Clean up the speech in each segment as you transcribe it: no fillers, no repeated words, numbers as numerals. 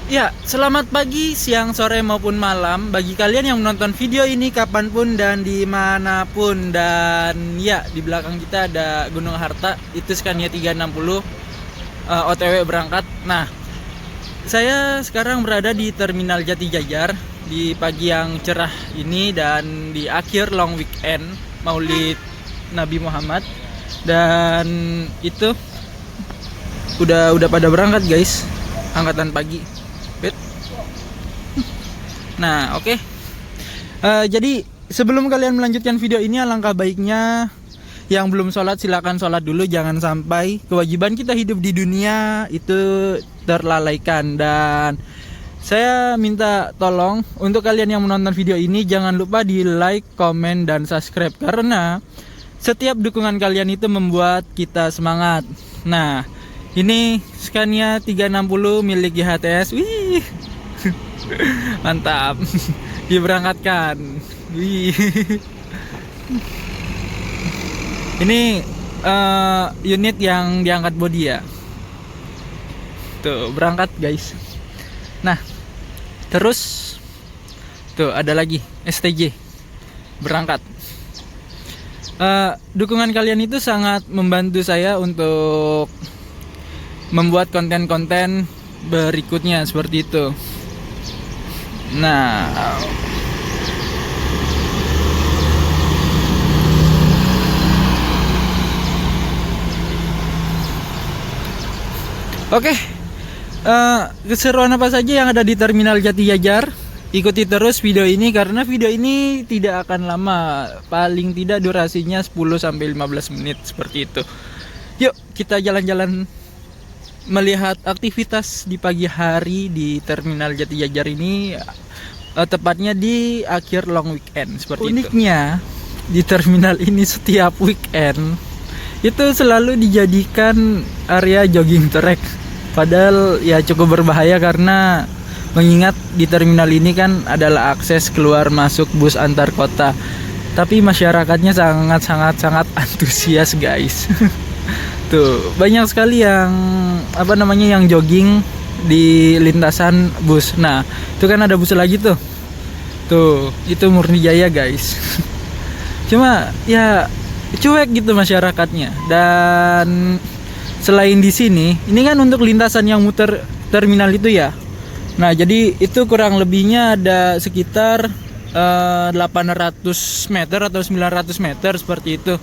Ya, selamat pagi, siang, sore maupun malam bagi kalian yang menonton video ini kapanpun dan dimanapun. Dan ya, di belakang kita ada Gunung Harta, itu Scania 360 OTW berangkat. Nah, saya sekarang berada di Terminal Jatijajar di pagi yang cerah ini dan di akhir long weekend Maulid Nabi Muhammad. Dan itu udah pada berangkat guys, angkatan pagi. Bet. Nah, oke. Jadi sebelum kalian melanjutkan video ini, alangkah baiknya yang belum sholat silakan sholat dulu, jangan sampai kewajiban kita hidup di dunia itu terlalaikan. Dan saya minta tolong untuk kalian yang menonton video ini jangan lupa di like, komen, dan subscribe karena setiap dukungan kalian itu membuat kita semangat. Nah, ini Scania 360 milik GHTS. Wih. Mantap. Diberangkatkan. Wih. Ini unit yang diangkat bodi ya. Tuh, berangkat guys. Nah, terus tuh ada lagi STJ berangkat. Dukungan kalian itu sangat membantu saya untuk membuat konten-konten berikutnya seperti itu. Nah, oke. Keseruan apa saja yang ada di Terminal Jatijajar, ikuti terus video ini karena video ini tidak akan lama, paling tidak durasinya 10-15 menit seperti itu. Yuk kita jalan-jalan melihat aktivitas di pagi hari di Terminal Jatijajar ini, tepatnya di akhir long weekend seperti itu. Uniknya di terminal ini setiap weekend itu selalu dijadikan area jogging track. Padahal ya cukup berbahaya karena mengingat di terminal ini kan adalah akses keluar masuk bus antar kota. Tapi masyarakatnya sangat antusias guys. Tuh, banyak sekali yang yang jogging di lintasan bus. Nah, itu kan ada bus lagi tuh. Tuh, itu murni jaya, guys. Cuma ya cuek gitu masyarakatnya. Dan selain di sini, ini kan untuk lintasan yang muter terminal itu ya. Nah, jadi itu kurang lebihnya ada sekitar 800 meter atau 900 meter seperti itu.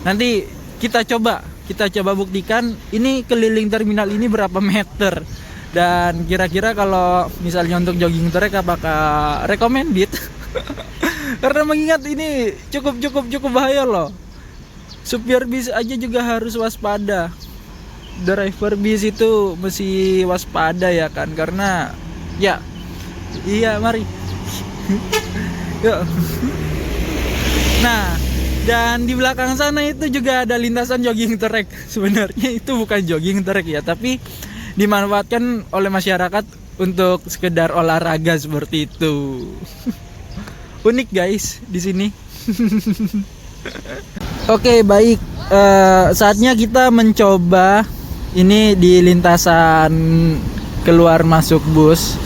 Nanti kita coba buktikan ini keliling terminal ini berapa meter. Dan kira-kira kalau misalnya untuk jogging track apakah recommended? Karena mengingat ini cukup bahaya loh. Supir bis aja juga harus waspada. Driver bis itu mesti waspada ya kan, karena ya iya mari. Yuk. Nah, dan di belakang sana itu juga ada lintasan jogging track. Sebenarnya itu bukan jogging track ya, tapi dimanfaatkan oleh masyarakat untuk sekedar olahraga seperti itu. Unik guys di sini. Oke, baik. Saatnya kita mencoba ini di lintasan keluar masuk bus.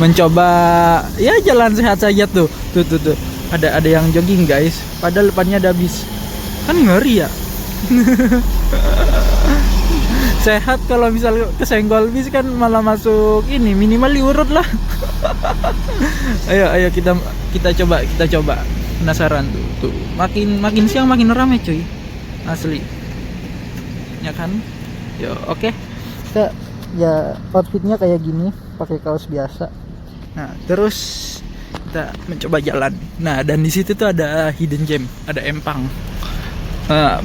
Mencoba ya jalan sehat saja tuh. Tuh. Ada yang jogging guys, padahal depannya ada bis. Kan ngeri ya. Sehat kalau misal kesenggol bis kan malah masuk ini, minimal diurut lah. ayo kita coba. Penasaran tuh. Makin siang makin ramai cuy. Asli. Ya kan? Yo, oke. Kita ya outfitnya kayak gini, pakai kaos biasa. Nah, terus kita mencoba jalan. Nah, dan di situ tuh ada hidden gem, ada empang.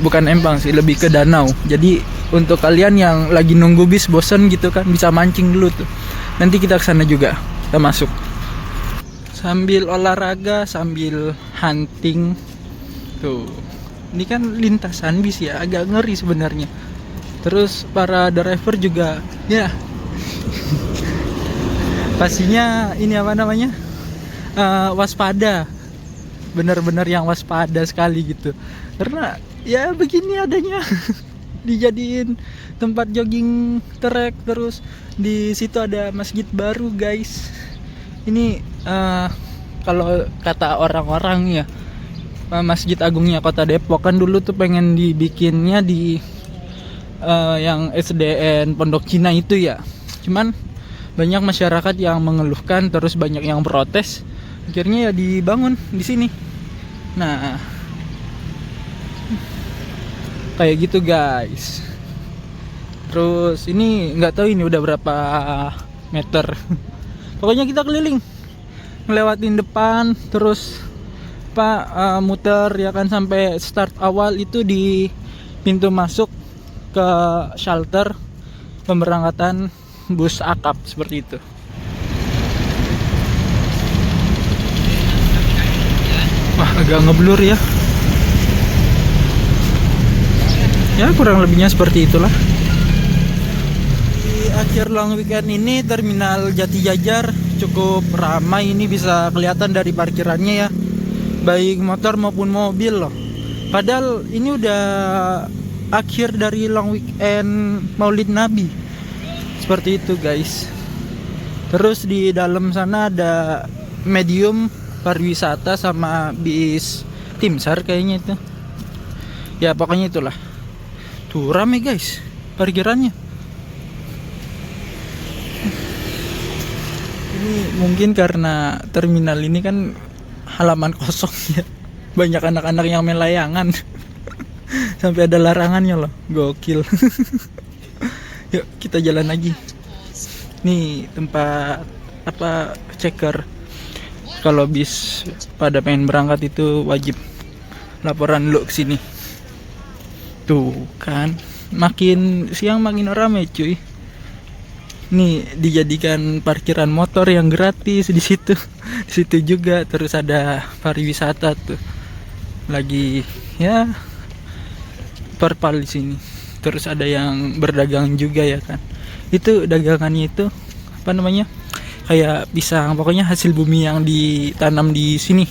Bukan empang sih, lebih ke danau. Jadi untuk kalian yang lagi nunggu bis bosen gitu kan, bisa mancing dulu tuh. Nanti kita kesana juga, kita masuk. Sambil olahraga, sambil hunting. Tuh, ini kan lintasan bis ya, agak ngeri sebenarnya. Terus para driver juga, ya. Pastinya ini waspada, bener-bener yang waspada sekali gitu, karena ya begini adanya. dijadiin tempat jogging trek. Terus di situ ada masjid baru guys. Ini kalau kata orang-orang ya, Masjid Agungnya Kota Depok kan dulu tuh pengen dibikinnya di yang SDN Pondok Cina itu ya. Cuman banyak masyarakat yang mengeluhkan, terus banyak yang protes. Akhirnya ya dibangun di sini. Nah, kayak gitu guys. Terus ini nggak tahu ini udah berapa meter. Pokoknya kita keliling, ngelewatin depan, terus muter ya kan sampai start awal itu di pintu masuk ke shelter pemberangkatan bus akap seperti itu. Wah, agak ngeblur ya. Ya kurang lebihnya seperti itulah. Di akhir long weekend ini terminal Jatijajar cukup ramai. Ini bisa kelihatan dari parkirannya ya, baik motor maupun mobil loh. Padahal ini udah akhir dari long weekend Maulid Nabi. Seperti itu guys. Terus di dalam sana ada medium pariwisata sama bis Timsar kayaknya itu. Ya pokoknya itulah. Tuh rame guys parkirannya. Ini mungkin karena terminal ini kan halaman kosong ya. Banyak anak-anak yang main layangan. Sampai ada larangannya loh. Gokil. Yuk kita jalan lagi. Nih tempat checker. Kalau bis pada pengen berangkat itu wajib laporan dulu ke sini. Tuh kan, makin siang makin ramai cuy. Nih dijadikan parkiran motor yang gratis di situ. Di situ juga terus ada pariwisata tuh. Lagi ya perpal di sini. Terus ada yang berdagang juga ya kan. Itu dagangannya itu apa namanya? Kayak pisang, pokoknya hasil bumi yang ditanam di sini.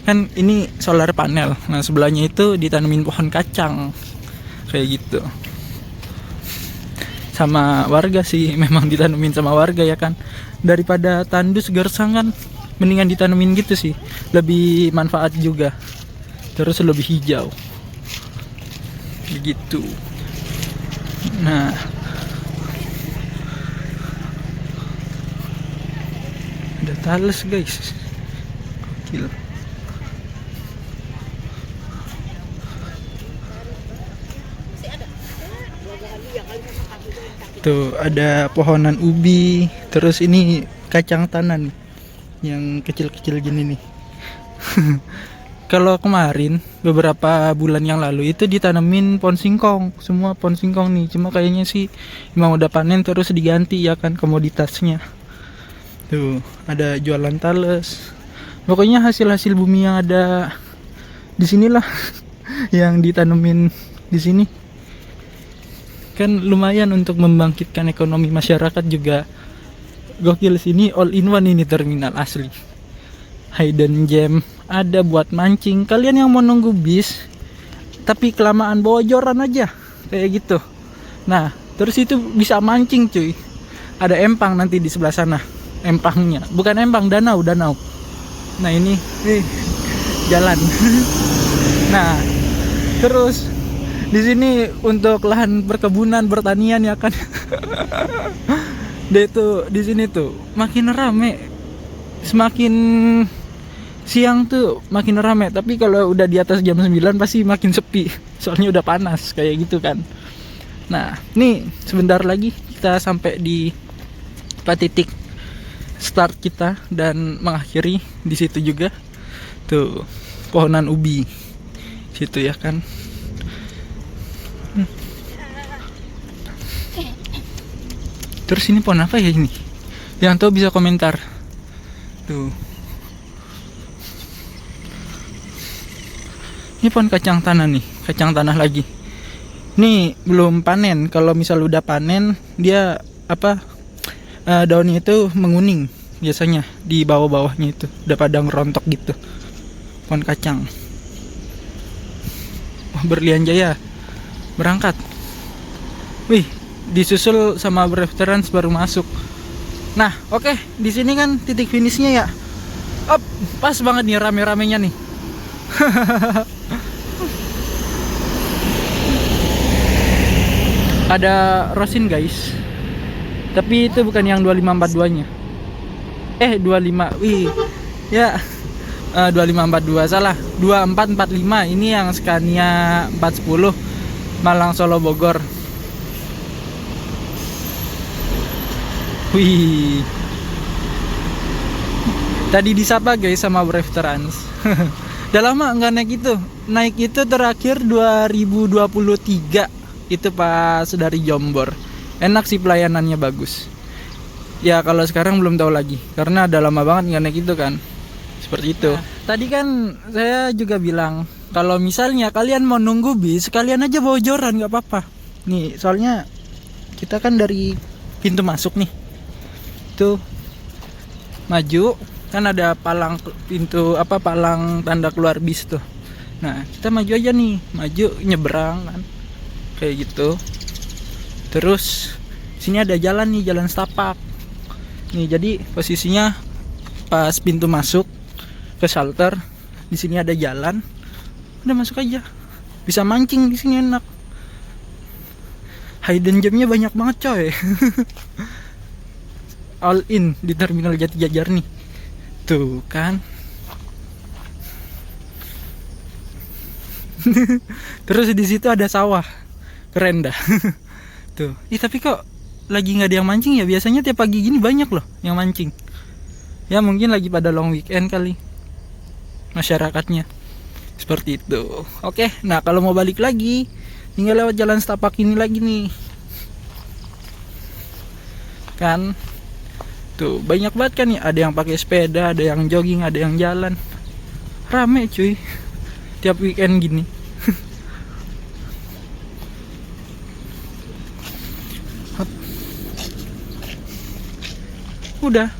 Kan ini solar panel. Nah, sebelahnya itu ditanemin pohon kacang. Kayak gitu. Sama warga sih, memang ditanemin sama warga ya kan. Daripada tandus gersang kan mendingan ditanemin gitu sih. Lebih manfaat juga. Terus lebih hijau. Begitu. Nah, ada Thales guys. Gokil. Tuh ada pohonan ubi. Terus ini kacang tanah nih, yang kecil-kecil gini nih. Kalau kemarin beberapa bulan yang lalu itu ditanemin pohon singkong, semua pohon singkong nih. Cuma kayaknya sih emang udah panen terus diganti ya kan komoditasnya. Tuh ada jualan Thales. Pokoknya hasil-hasil bumi yang ada di sinilah yang ditanemin di sini. Kan lumayan untuk membangkitkan ekonomi masyarakat juga. Gokil sini all in one ini terminal asli. Hidden gem ada buat mancing. Kalian yang mau nunggu bis tapi kelamaan bawa joran aja kayak gitu. Nah, terus itu bisa mancing cuy. Ada empang nanti di sebelah sana. Empangnya, bukan empang, danau. Nah, ini jalan. Nah, terus di sini untuk lahan perkebunan, pertanian ya kan. Dia tuh di sini tuh makin rame. Semakin siang tuh makin rame, tapi kalau udah di atas jam 9 pasti makin sepi. Soalnya udah panas kayak gitu kan. Nah, nih sebentar lagi kita sampai di titik start kita dan mengakhiri di situ juga. Tuh, pohonan ubi. Situ ya kan. Terus ini pohon apa ya ini? Yang tahu bisa komentar. Tuh. Ini pohon kacang tanah nih, kacang tanah lagi. Ini belum panen. Kalau misal udah panen, dia daunnya itu menguning biasanya di bawah-bawahnya itu. Udah pada ngerontok gitu. Pohon kacang. Berlian Jaya berangkat. Wih, disusul sama reference baru masuk. Nah, oke, di sini kan titik finishnya ya. Up, pas banget nih rame-ramenya nih. Ada Rosin guys. Tapi itu bukan yang 2542-nya. 25. Wih. Ya. 2542 salah. 2445 ini yang Scania 410 Malang Solo Bogor. Wih. Tadi disapa guys sama reference. Udah lama nggak naik itu. Naik itu terakhir 2023. Itu pas dari Jombor. Enak sih, pelayanannya bagus. Ya kalau sekarang belum tahu lagi karena udah lama banget nggak naik itu kan. Seperti itu. Nah, tadi kan saya juga bilang kalau misalnya kalian mau nunggu bis, kalian aja bawa joran nggak apa-apa. Nih soalnya kita kan dari pintu masuk nih. Tuh maju kan ada palang pintu palang tanda keluar bis tuh. Nah kita maju aja nih, maju nyebrang kan kayak gitu. Terus sini ada jalan nih, jalan setapak nih. Jadi posisinya pas pintu masuk ke shelter, di sini ada jalan, udah masuk aja. Bisa mancing di sini enak. Hidden gemnya banyak banget coy. All in di terminal Jati Jajar nih. Tuh kan. Terus di situ ada sawah. Keren dah. Tuh. Tapi kok lagi nggak ada yang mancing ya? Biasanya tiap pagi gini banyak loh yang mancing. Ya mungkin lagi pada long weekend kali masyarakatnya. Seperti itu. Oke, nah kalau mau balik lagi tinggal lewat jalan setapak ini lagi nih. Kan tuh banyak banget kan ya, ada yang pakai sepeda, ada yang jogging, ada yang jalan. Rame cuy tiap weekend gini. Udah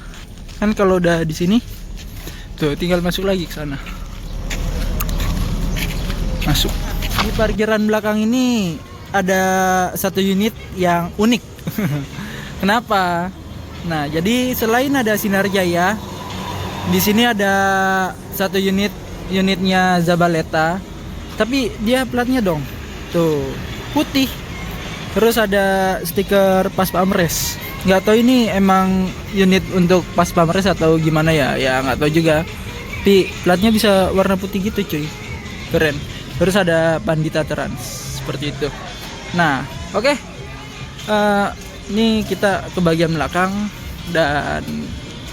kan kalau udah di sini tuh tinggal masuk lagi ke sana. Masuk. Di parkiran belakang ini ada satu unit yang unik. Kenapa? Nah, jadi selain ada Sinar Jaya, di sini ada satu unitnya Zabaleta, tapi dia platnya dong. Tuh, putih. Terus ada stiker Pas Pamres. Nggak tahu ini emang unit untuk Pas Pamres atau gimana ya? Ya nggak tahu juga. Tapi platnya bisa warna putih gitu cuy. Keren. Terus ada Pandita Trans seperti itu. Nah, oke. Ini kita ke bagian belakang dan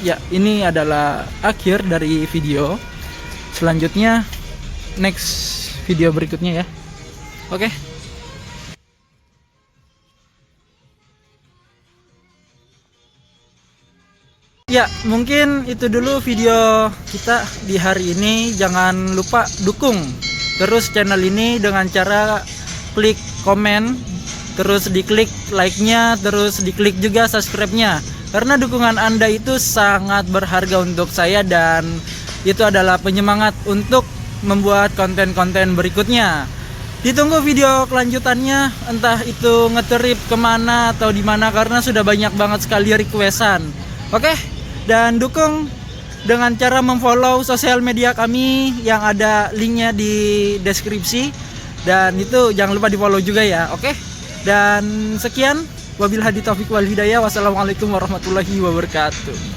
ya ini adalah akhir dari video. Selanjutnya next video berikutnya ya. Oke. Ya, mungkin itu dulu video kita di hari ini. Jangan lupa dukung terus channel ini dengan cara klik komen, terus diklik like-nya, terus diklik juga subscribe-nya. Karena dukungan Anda itu sangat berharga untuk saya dan itu adalah penyemangat untuk membuat konten-konten berikutnya. Ditunggu video kelanjutannya, entah itu ngetrip kemana atau di mana karena sudah banyak banget sekali requestan. Oke, dan dukung dengan cara memfollow sosial media kami yang ada linknya di deskripsi. Dan itu jangan lupa di follow juga ya, oke? Dan sekian, wabillahi taufiq wal hidayah. Wassalamualaikum warahmatullahi wabarakatuh.